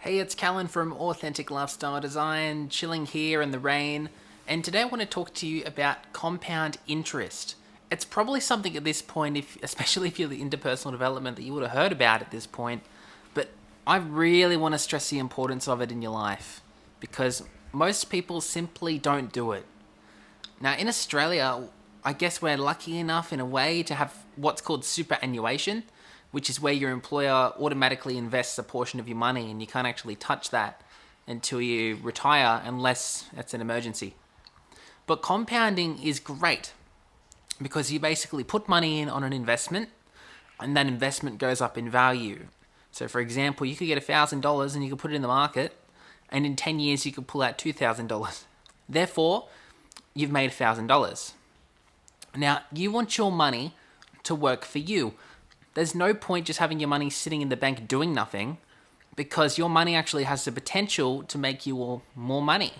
Hey, it's Callan from Authentic Lifestyle Design, chilling here in the rain, and today I want to talk to you about compound interest. It's probably something at this point, especially if you're into personal development, that you would have heard about at this point, but I really want to stress the importance of it in your life because most people simply don't do it. Now, in Australia, I guess we're lucky enough in a way to have what's called superannuation, which is where your employer automatically invests a portion of your money and you can't actually touch that until you retire unless it's an emergency. But compounding is great because you basically put money in on an investment and that investment goes up in value. So, for example, you could get $1,000 and you could put it in the market, and in 10 years you could pull out $2,000. Therefore, you've made $1,000. Now, you want your money to work for you. There's no point just having your money sitting in the bank doing nothing because your money actually has the potential to make you more money.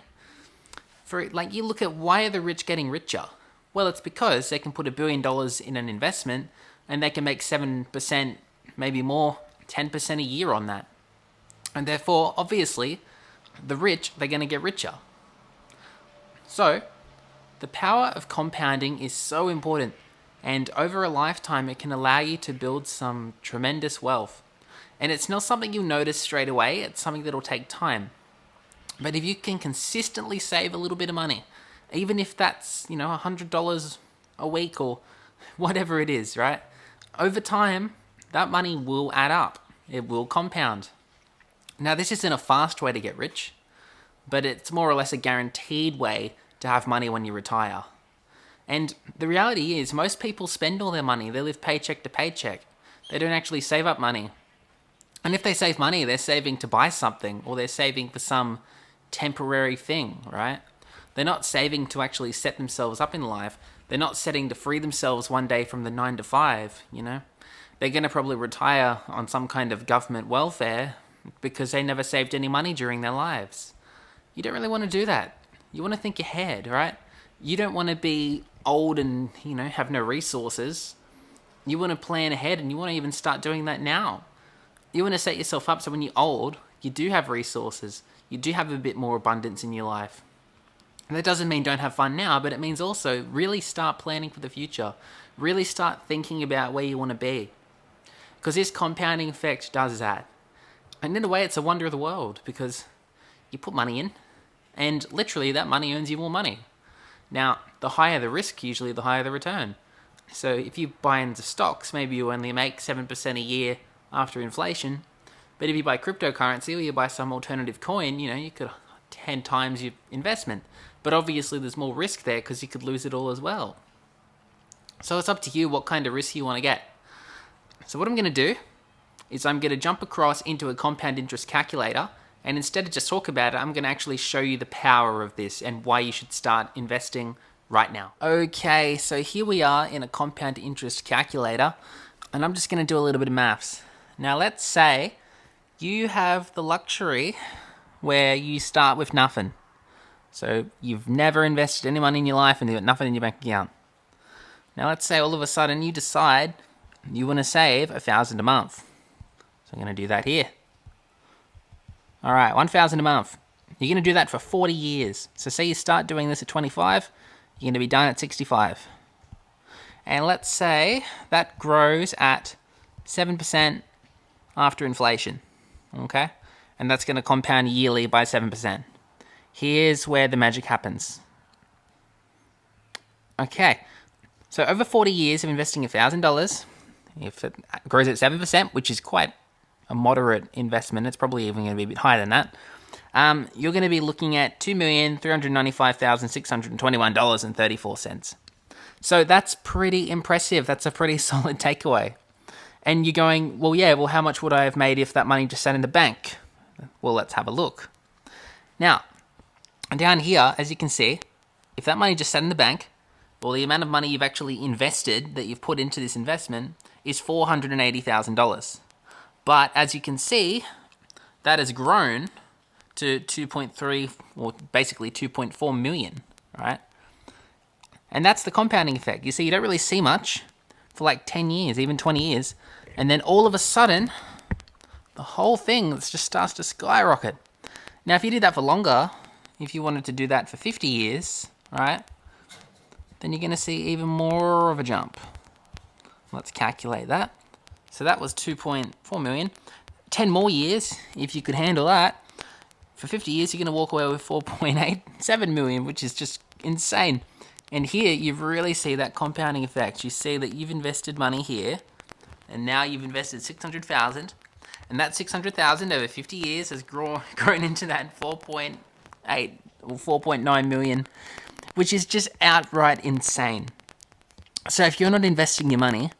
You look at why are the rich getting richer? Well, it's because they can put $1 billion in an investment and they can make 7%, maybe more, 10% a year on that. And therefore, obviously, the rich, they're going to get richer. So, the power of compounding is so important, and over a lifetime it can allow you to build some tremendous wealth. And it's not something you'll notice straight away, it's something that'll take time. But if you can consistently save a little bit of money, even if that's, $100 a week or whatever it is, right? Over time, that money will add up. It will compound. Now, this isn't a fast way to get rich, but it's more or less a guaranteed way to have money when you retire. And the reality is, most people spend all their money. They live paycheck to paycheck. They don't actually save up money. And if they save money, they're saving to buy something, or they're saving for some temporary thing, right? They're not saving to actually set themselves up in life. They're not setting to free themselves one day from the 9 to 5, They're going to probably retire on some kind of government welfare because they never saved any money during their lives. You don't really want to do that. You want to think ahead, right? You don't want to be old and, have no resources. You want to plan ahead, and you want to even start doing that now. You want to set yourself up so when you're old, you do have resources. You do have a bit more abundance in your life. And that doesn't mean don't have fun now, but it means also really start planning for the future. Really start thinking about where you want to be. Because this compounding effect does that. And in a way, it's a wonder of the world because you put money in, and literally that money earns you more money. Now, the higher the risk, usually the higher the return. So if you buy into stocks, maybe you only make 7% a year after inflation. But if you buy cryptocurrency or you buy some alternative coin, you could 10 times your investment. But obviously there's more risk there because you could lose it all as well. So it's up to you what kind of risk you want to get. So what I'm going to do is I'm going to jump across into a compound interest calculator, and instead of just talk about it, I'm going to actually show you the power of this and why you should start investing right now. Okay, so here we are in a compound interest calculator, and I'm just going to do a little bit of maths. Now let's say you have the luxury where you start with nothing. So you've never invested any money in your life and you've got nothing in your bank account. Now let's say all of a sudden you decide you want to save $1,000 a month. So I'm going to do that here. All right, $1,000 a month. You're going to do that for 40 years. So say you start doing this at 25, you're going to be done at 65. And let's say that grows at 7% after inflation. Okay? And that's going to compound yearly by 7%. Here's where the magic happens. Okay. So over 40 years of investing $1,000, if it grows at 7%, which is quite a moderate investment, it's probably even going to be a bit higher than that, you're going to be looking at $2,395,621.34. So that's pretty impressive. That's a pretty solid takeaway. And you're going, how much would I have made if that money just sat in the bank? Well, let's have a look. Now, down here, as you can see, if that money just sat in the bank, well, the amount of money you've actually invested, that you've put into this investment, is $480,000. But as you can see, that has grown to 2.3, or basically 2.4 million, right? And that's the compounding effect. You see, you don't really see much for like 10 years, even 20 years. And then all of a sudden, the whole thing just starts to skyrocket. Now, if you did that for longer, if you wanted to do that for 50 years, right, then you're going to see even more of a jump. Let's calculate that. So that was 2.4 million. 10 more years, if you could handle that, for 50 years, you're going to walk away with 4.87 million, which is just insane. And here, you really see that compounding effect. You see that you've invested money here, and now you've invested 600,000, and that 600,000 over 50 years has grown into that 4.8 or 4.9 million, which is just outright insane. So if you're not investing your money,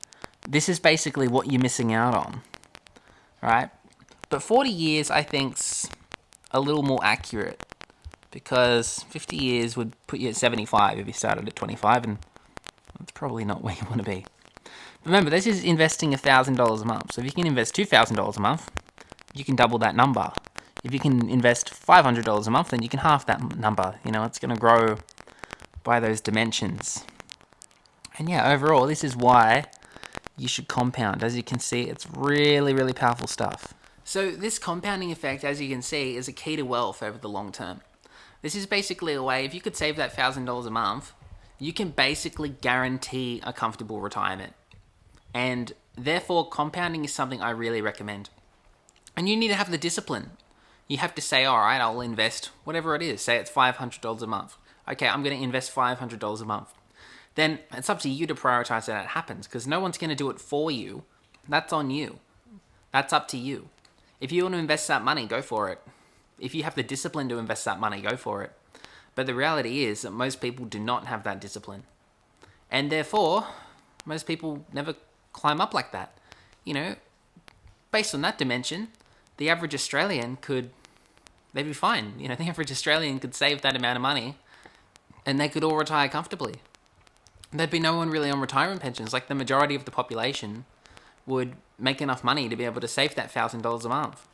this is basically what you're missing out on, right? But 40 years, I think's a little more accurate, because 50 years would put you at 75 if you started at 25, and that's probably not where you want to be. Remember, this is investing $1,000 a month. So if you can invest $2,000 a month, you can double that number. If you can invest $500 a month, then you can half that number. You know, it's going to grow by those dimensions. And yeah, overall, this is why you should compound. As you can see, it's really, really powerful stuff. So this compounding effect, as you can see, is a key to wealth over the long term. This is basically a way, if you could save that $1,000 a month, you can basically guarantee a comfortable retirement. And therefore, compounding is something I really recommend. And you need to have the discipline. You have to say, all right, I'll invest whatever it is. Say it's $500 a month. Okay, I'm going to invest $500 a month. Then it's up to you to prioritize that it happens, because no one's going to do it for you. That's on you. That's up to you. If you want to invest that money, go for it. If you have the discipline to invest that money, go for it. But the reality is that most people do not have that discipline. And therefore, most people never climb up like that. You know, based on that dimension, the average Australian they'd be fine. You know, the average Australian could save that amount of money and they could all retire comfortably. There'd be no one really on retirement pensions. Like, the majority of the population would make enough money to be able to save that $1,000 a month.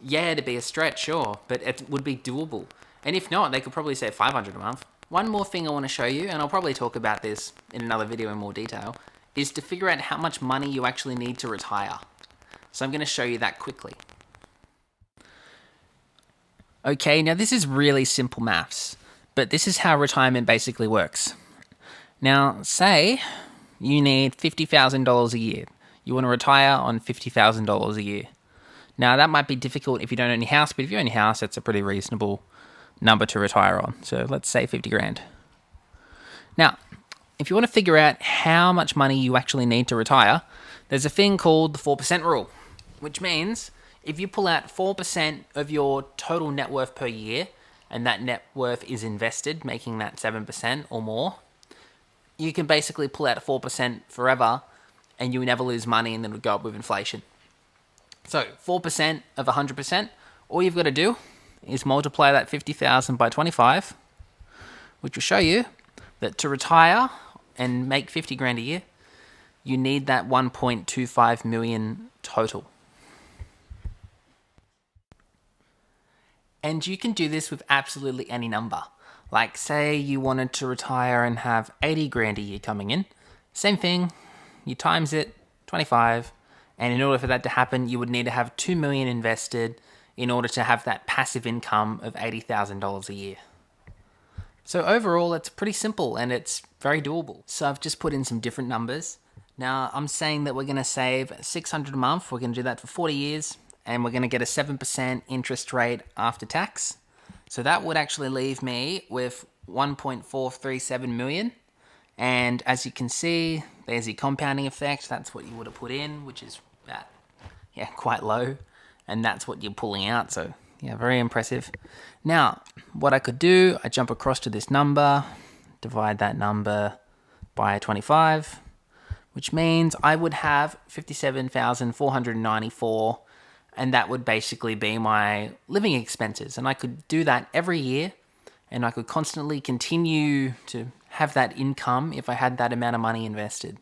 Yeah, it'd be a stretch, sure, but it would be doable. And if not, they could probably save $500 a month. One more thing I want to show you, and I'll probably talk about this in another video in more detail, is to figure out how much money you actually need to retire. So I'm going to show you that quickly. Okay, now this is really simple maths, but this is how retirement basically works. Now, say you need $50,000 a year. You want to retire on $50,000 a year. Now, that might be difficult if you don't own your house, but if you own your house, that's a pretty reasonable number to retire on. So let's say 50 grand. Now, if you want to figure out how much money you actually need to retire, there's a thing called the 4% rule, which means if you pull out 4% of your total net worth per year, and that net worth is invested, making that 7% or more, you can basically pull out 4% forever, and you never lose money, and then it would go up with inflation. So 4% of 100%, all you've got to do is multiply that 50,000 by 25, which will show you that to retire and make 50 grand a year, you need that 1.25 million total. And you can do this with absolutely any number. Like, say you wanted to retire and have 80 grand a year coming in. Same thing, you times it, 25, and in order for that to happen, you would need to have 2 million invested in order to have that passive income of $80,000 a year. So overall, it's pretty simple and it's very doable. So I've just put in some different numbers. Now, I'm saying that we're going to save $600 a month. We're going to do that for 40 years, and we're going to get a 7% interest rate after tax. So that would actually leave me with 1.437 million. And as you can see, there's the compounding effect. That's what you would have put in, which is quite low. And that's what you're pulling out. So yeah, very impressive. Now, what I could do, I jump across to this number, divide that number by 25, which means I would have 57,494, and that would basically be my living expenses. And I could do that every year, and I could constantly continue to have that income if I had that amount of money invested.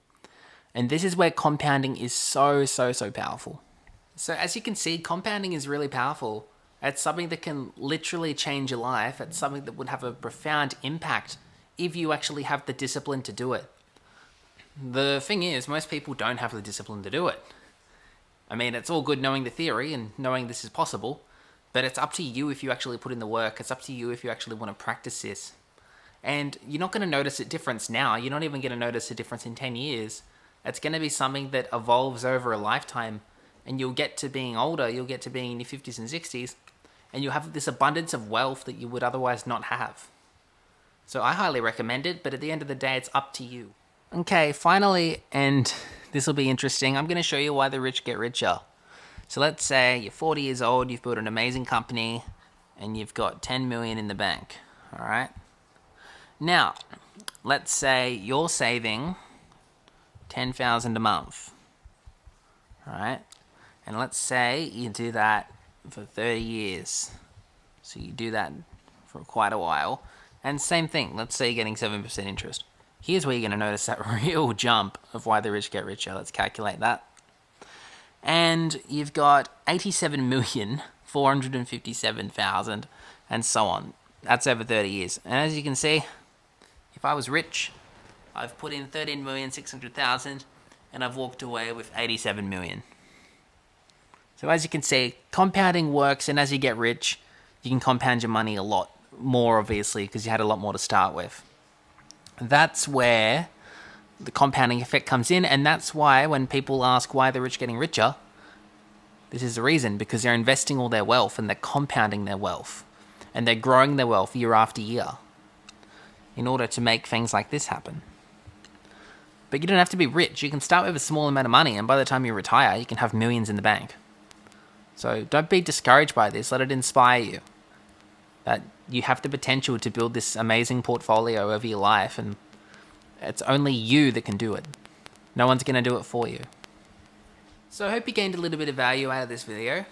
And this is where compounding is so powerful. So as you can see, compounding is really powerful. It's something that can literally change your life. It's something that would have a profound impact if you actually have the discipline to do it. The thing is, most people don't have the discipline to do it. I mean, it's all good knowing the theory and knowing this is possible, but it's up to you if you actually put in the work. It's up to you if you actually want to practice this. And you're not going to notice a difference now. You're not even going to notice a difference in 10 years. It's going to be something that evolves over a lifetime. And you'll get to being older, you'll get to being in your 50s and 60s, and you'll have this abundance of wealth that you would otherwise not have. So I highly recommend it, but at the end of the day, it's up to you. Okay, finally, and this will be interesting, I'm going to show you why the rich get richer. So let's say you're 40 years old, you've built an amazing company, and you've got 10 million in the bank, all right? Now, let's say you're saving 10,000 a month, all right? And let's say you do that for 30 years. So you do that for quite a while. And same thing, let's say you're getting 7% interest. Here's where you're going to notice that real jump of why the rich get richer. Let's calculate that. And you've got 87,457,000 and so on. That's over 30 years. And as you can see, if I was rich, I've put in 13,600,000 and I've walked away with 87 million. So as you can see, compounding works, and as you get rich, you can compound your money a lot more, obviously, because you had a lot more to start with. That's where the compounding effect comes in, and that's why when people ask why the rich are getting richer, this is the reason, because they're investing all their wealth and they're compounding their wealth, and they're growing their wealth year after year in order to make things like this happen. But you don't have to be rich. You can start with a small amount of money, and by the time you retire, you can have millions in the bank. So don't be discouraged by this. Let it inspire you that you have the potential to build this amazing portfolio over your life, and it's only you that can do it. No one's going to do it for you. So I hope you gained a little bit of value out of this video.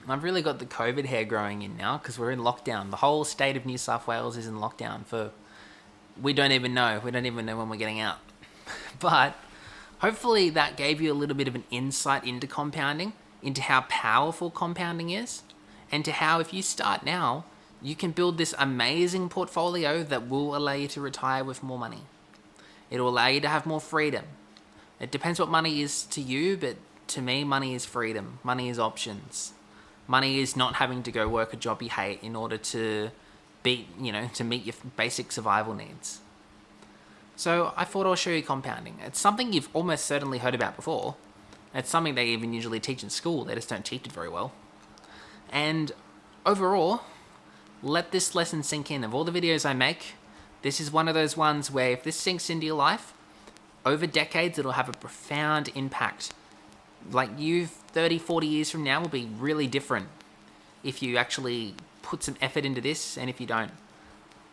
I've really got the COVID hair growing in now because we're in lockdown. The whole state of New South Wales is in lockdown for, we don't even know when we're getting out. But hopefully that gave you a little bit of an insight into compounding, into how powerful compounding is, and to how if you start now, you can build this amazing portfolio that will allow you to retire with more money. It will allow you to have more freedom. It depends what money is to you, but to me, money is freedom. Money is options. Money is not having to go work a job you hate in order to meet your basic survival needs. So I thought I'll show you compounding. It's something you've almost certainly heard about before. It's something they even usually teach in school. They just don't teach it very well. And overall, let this lesson sink in. Of all the videos I make, this is one of those ones where if this sinks into your life, over decades, it'll have a profound impact. Like you 30, 40 years from now will be really different if you actually put some effort into this and if you don't.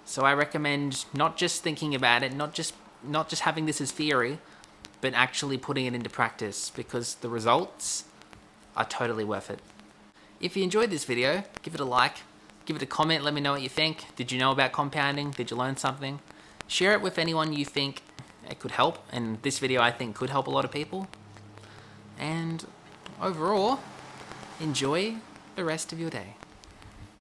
So I recommend not just thinking about it, not just having this as theory, but actually putting it into practice, because the results are totally worth it. If you enjoyed this video, give it a like, give it a comment, let me know what you think. Did you know about compounding? Did you learn something? Share it with anyone you think it could help, and this video I think could help a lot of people. And overall, enjoy the rest of your day.